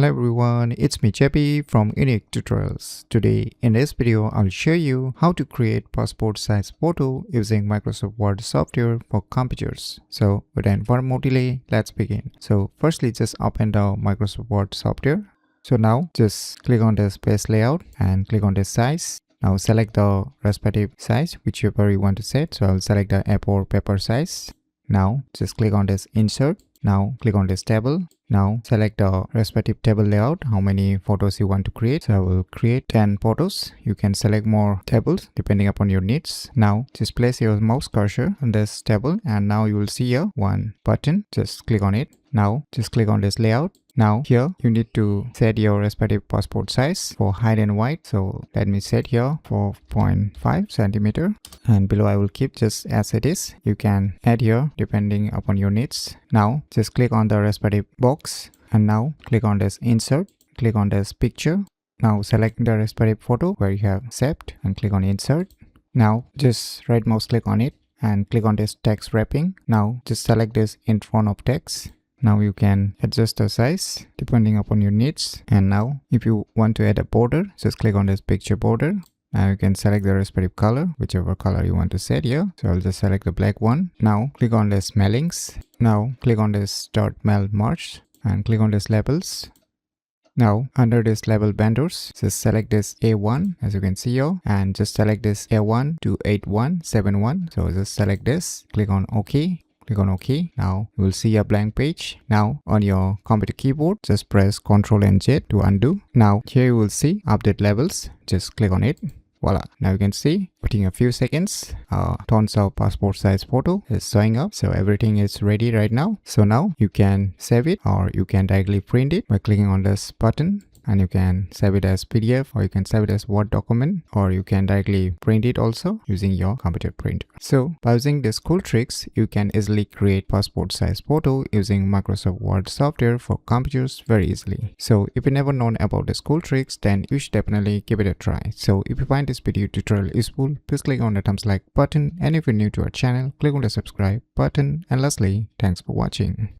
Hello everyone, it's me JP from UniqueTutorials. Today in this video, I'll show you how to create passport size photo using Microsoft Word software for computers. So without further more delay, let's begin. So firstly, just open the Microsoft Word software. So now just click on this page layout and click on this size. Now select the respective size whichever you want to set. So I'll select the A4 paper size. Now just click on this insert. Now click on this table. Now select the respective table layout, how many photos you want to create. So I will create 10 photos. You can select more tables depending upon your needs. Now just place your mouse cursor on this table and now you will see here one button. Just click on it. Now just click on this layout. Now here you need to set your respective passport size for height and width. So let me set here 4.5 centimeter and below I will keep just as it is. You can add here depending upon your needs. Now just click on the respective box and now click on this insert. Click on this picture. Now select the respective photo where you have saved and click on insert. Now just right mouse click on it and click on this text wrapping. Now just select this in front of text. Now you can adjust the size depending upon your needs. And now if you want to add a border, just click on this picture border. Now you can select the respective color, whichever color you want to set here. So I'll just select the black one. Now click on this mailings. Now click on this start mail merge and click on this labels. Now under this label vendors, just select this A1 as you can see here and just select this A1 to 8171. So just select this, click on OK. Click on OK. Now you will see a blank page. Now on your computer keyboard, just press Ctrl and Z to undo. Now here you will see update levels. Just click on it. Voila. Now you can see within a few seconds, tons of passport size photo is showing up. So everything is ready right now. So now you can save it or you can directly print it by clicking on this button. And you can save it as PDF or you can save it as Word document or you can directly print it also using your computer printer. So by using these cool tricks, you can easily create passport size photo using Microsoft Word software for computers very easily. So if you never known about these cool tricks, then you should definitely give it a try. So if you find this video tutorial useful, please click on the thumbs like button, and if you're new to our channel, click on the subscribe button, and lastly, thanks for watching.